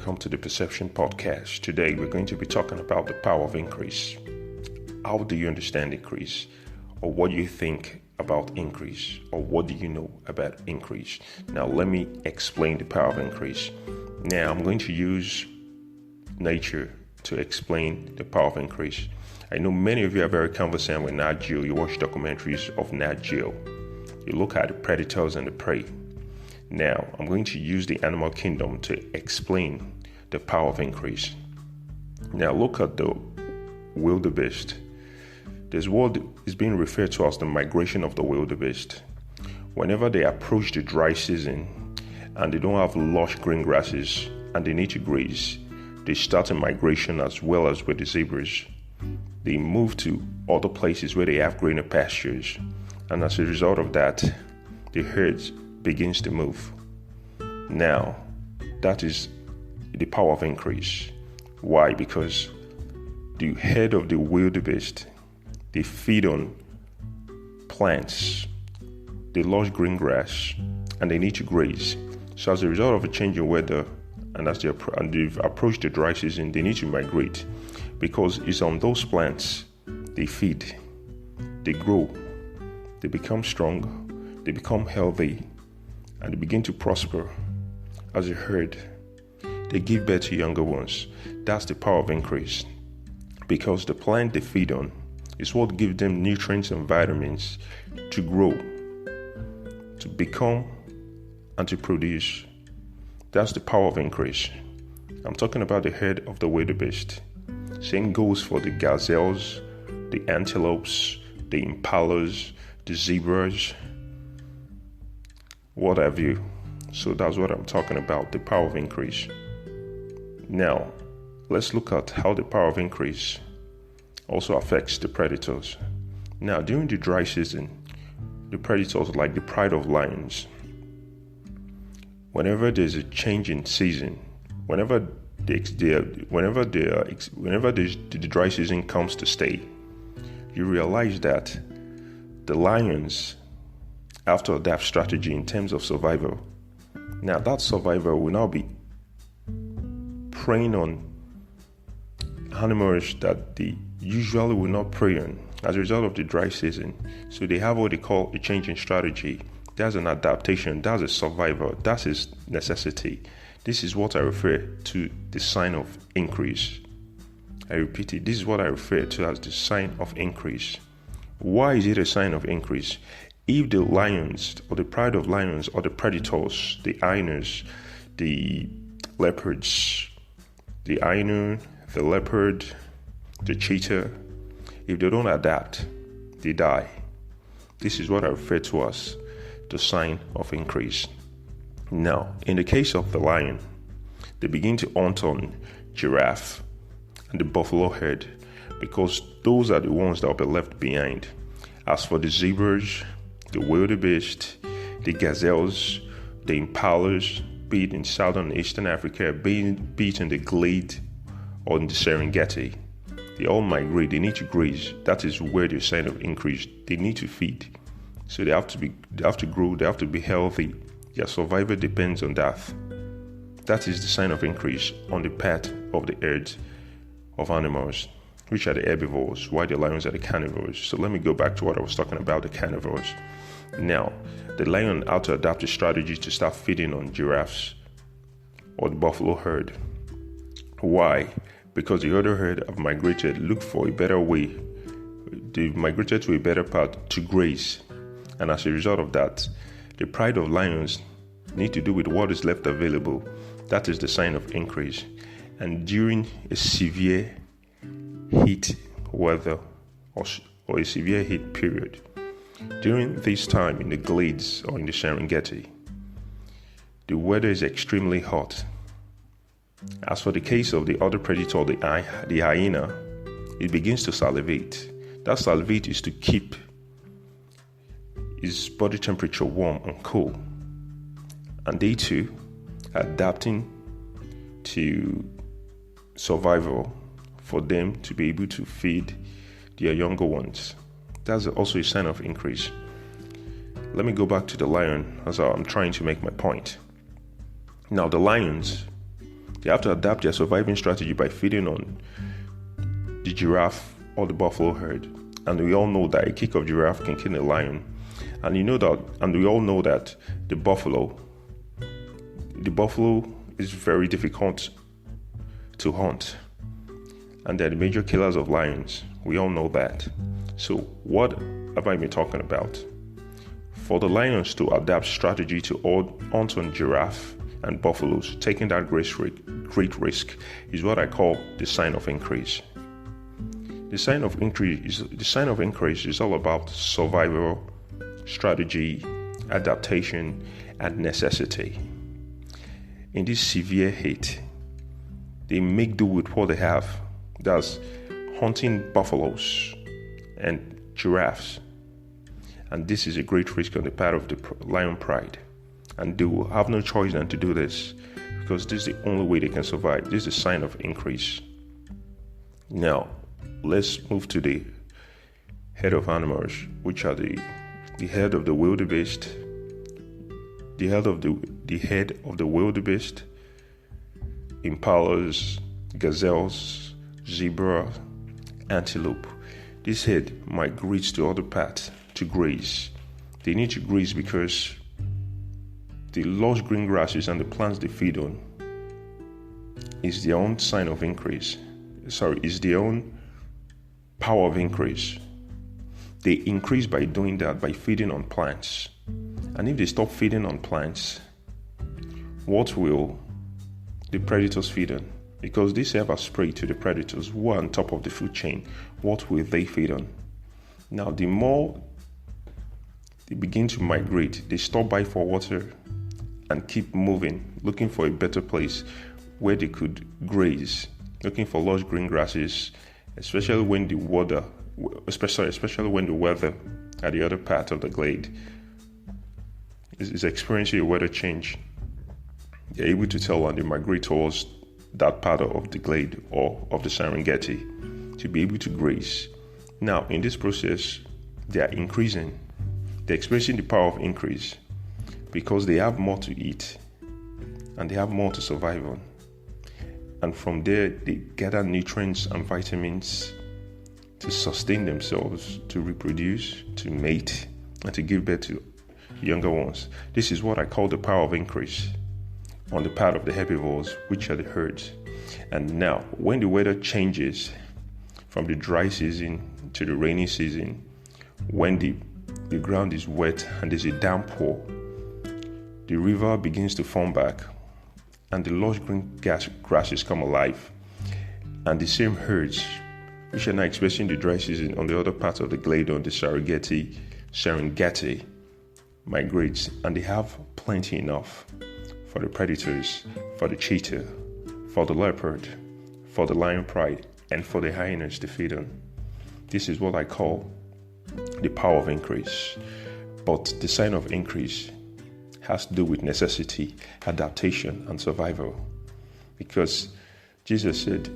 welcome to the Perception Podcast. Today we're going to be talking about the power of increase. How do you understand increase? Or what do you think about increase? Or what do you know about increase? Now let me explain the power of increase. Now I'm going to use nature to explain the power of increase. I know many of you are very conversant with Nat Geo. You watch documentaries of Nat Geo. You look at the predators and the prey. Now, I'm going to use the animal kingdom to explain the power of increase. Now, look at the wildebeest. This word is being referred to as the migration of the wildebeest. Whenever they approach the dry season and they don't have lush green grasses and they need to graze, they start a migration as well as with the zebras. They move to other places where they have greener pastures, and as a result of that, the herds begins to move. Now, that is the power of increase. Why? Because the head of the wildebeest, they feed on plants, they lush green grass, and they need to graze. So as a result of a change in weather, and as they've approached the dry season, they need to migrate, because it's on those plants they feed, they grow, they become strong, they become healthy, and they begin to prosper as a herd. They give birth to younger ones. That's the power of increase. Because the plant they feed on is what gives them nutrients and vitamins to grow, to become, and to produce. That's the power of increase. I'm talking about the head of the wildebeest. Same goes for the gazelles, the antelopes, the impalas, the zebras, what have you. So that's what I'm talking about, the power of increase. Now, let's look at how the power of increase also affects the predators. Now, during the dry season, the predators, like the pride of lions, whenever there's a change in season, whenever the dry season comes to stay, you realize that the lions have to adapt strategy in terms of survival. Now, that survival will now be preying on animals that they usually will not prey on as a result of the dry season. So they have what they call a change in strategy. That's an adaptation. That's a survival. That's a necessity. This is what I refer to the sign of increase. I repeat it. This is what I refer to as the sign of increase. Why is it a sign of increase? If the lions, or the pride of lions, or the predators, the hyenas, the leopards, the hyena, the leopard, the cheetah, if they don't adapt, they die. This is what I refer to as the sign of increase. Now, in the case of the lion, they begin to hunt on giraffe and the buffalo herd, because those are the ones that will be left behind. As for the zebras, the wildebeest, the gazelles, the impalas, be it in southern and eastern Africa, be it in the glade or in the Serengeti, they all migrate. They need to graze. That is where the sign of increase. They need to feed, so they have to grow. They have to be healthy. Their survival depends on that. That is the sign of increase on the part of the herds of animals, which are the herbivores, while the lions are the carnivores. So let me go back to what I was talking about, the carnivores. Now, the lion had to adapt a strategy to start feeding on giraffes or the buffalo herd. Why? Because the other herd have migrated, looked for a better way. They've migrated to a better path to graze. And as a result of that, the pride of lions need to do with what is left available. That is the sign of increase. And during a severe heat weather or a severe heat period, during this time in the glades or in the Serengeti, the weather is extremely hot. As for the case of the other predator, the hyena, it begins to salivate. That salivate is to keep its body temperature warm and cool. And they too are adapting to survival for them to be able to feed their younger ones. That's also a sign of increase. Let me go back to the lion as I'm trying to make my point. Now, the lions, They have to adapt their surviving strategy by feeding on the giraffe or the buffalo herd. And we all know that a kick of giraffe can kill a lion. And we all know that the buffalo is very difficult to hunt. And they're the major killers of lions. We all know that. So what have I been talking about? For the lions to adapt strategy to hunt on giraffe and buffaloes, taking that great risk is what I call the sign of increase. The sign of increase is all about survival, strategy, adaptation, and necessity. In this severe heat, they make do with what they have. That's hunting buffaloes and giraffes. And this is a great risk on the part of the lion pride. And they will have no choice than to do this, because this is the only way they can survive. This is a sign of increase. Now, let's move to the head of animals, which are the head of the wildebeest, the head of the wildebeest, impalas, gazelles, zebra, antelope. This head migrates to other parts to graze. They need to graze because the lush green grasses and the plants they feed on is their own sign of increase. Is their own power of increase. They increase by doing that, by feeding on plants. And if they stop feeding on plants, what will the predators feed on? Because they serve as prey to the predators who are on top of the food chain. What will they feed on? Now, the more they begin to migrate, they stop by for water and keep moving, looking for a better place where they could graze, looking for lush green grasses, especially when the weather at the other part of the glade is experiencing a weather change. They're able to tell when they migrate towards that part of the glade or of the Serengeti to be able to graze. Now, in this process, they are increasing. They're experiencing the power of increase because they have more to eat and they have more to survive on. And from there, they gather nutrients and vitamins to sustain themselves, to reproduce, to mate, and to give birth to younger ones. This is what I call the power of increase on the part of the herbivores, which are the herds. And now, when the weather changes from the dry season to the rainy season, when the ground is wet and there's a downpour, the river begins to form back and the lush green grasses come alive. And the same herds, which are now experiencing the dry season on the other part of the glade on the Serengeti, migrates, and they have plenty enough for the predators, for the cheetah, for the leopard, for the lion pride, and for the hyenas to feed on. This is what I call the power of increase. But the sign of increase has to do with necessity, adaptation, and survival. Because Jesus said,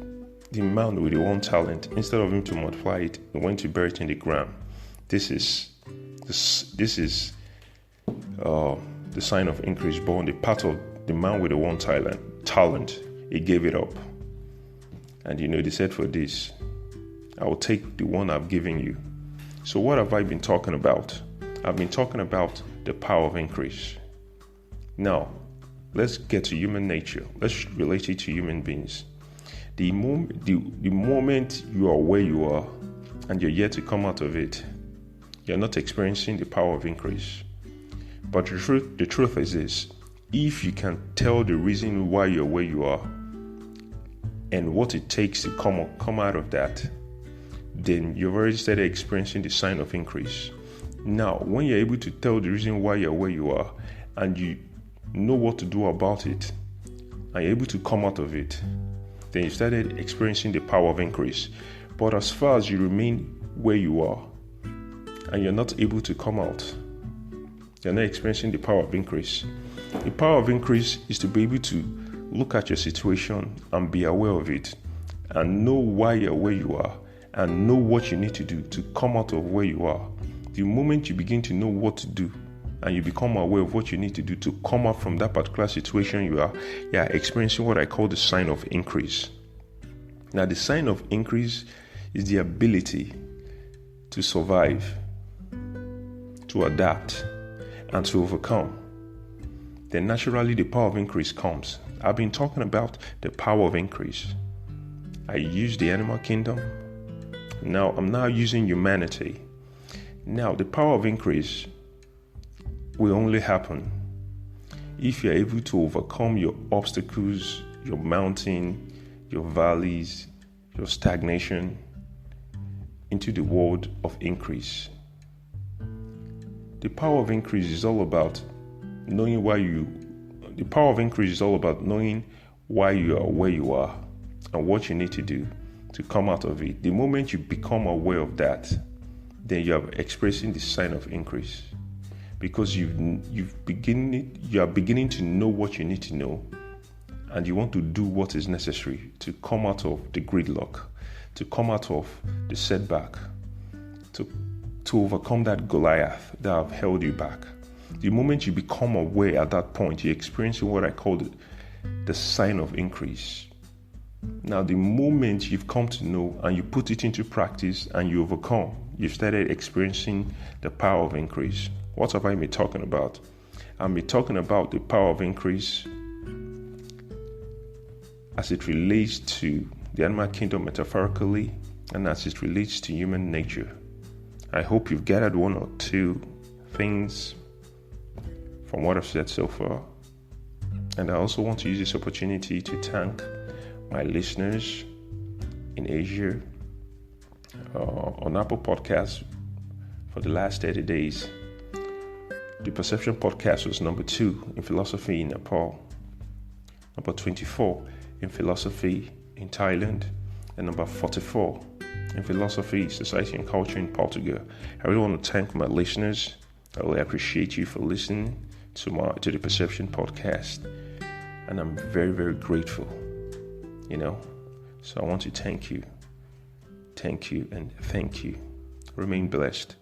the man with the one talent, instead of him to multiply it, he went to bury it in the ground. This is the sign of increase. But on the part of the man with the one talent, he gave it up. And they said, for this, I will take the one I've given you. So what have I been talking about? I've been talking about the power of increase. Now, let's get to human nature. Let's relate it to human beings. The moment you are where you are and you're yet to come out of it, you're not experiencing the power of increase. But the truth is this: if you can tell the reason why you're where you are and what it takes to come out of that, then you've already started experiencing the sign of increase. Now, when you're able to tell the reason why you're where you are and you know what to do about it and you're able to come out of it, then you started experiencing the power of increase. But as far as you remain where you are and you're not able to come out, you're not experiencing the power of increase. The power of increase is to be able to look at your situation and be aware of it and know why you're where you are and know what you need to do to come out of where you are. The moment you begin to know what to do and you become aware of what you need to do to come out from that particular situation you are experiencing what I call the sign of increase. Now, the sign of increase is the ability to survive, to adapt, and to overcome. Then naturally the power of increase comes. I've been talking about the power of increase. I used the animal kingdom. Now I'm now using humanity. Now the power of increase will only happen if you're able to overcome your obstacles, your mountain, your valleys, your stagnation into the world of increase. The power of increase is all about knowing why you are where you are and what you need to do to come out of it. The moment you become aware of that, then you are expressing the sign of increase, because you are beginning to know what you need to know, and you want to do what is necessary to come out of the gridlock, to come out of the setback, to overcome that Goliath that have held you back. The moment you become aware at that point, you're experiencing what I call the sign of increase. Now, the moment you've come to know and you put it into practice and you overcome, you've started experiencing the power of increase. What have I been talking about? I've been talking about the power of increase as it relates to the animal kingdom metaphorically and as it relates to human nature. I hope you've gathered one or two things from what I've said so far. And I also want to use this opportunity to thank my listeners in Asia on Apple Podcasts for the last 30 days. The Perception Podcast was number 2 in philosophy in Nepal, number 24 in philosophy in Thailand, and number 44 in philosophy, society and culture in Portugal. I really want to thank my listeners. I really appreciate you for listening to the Perception Podcast, and I'm very, very grateful. So I want to thank you, and thank you. Remain blessed.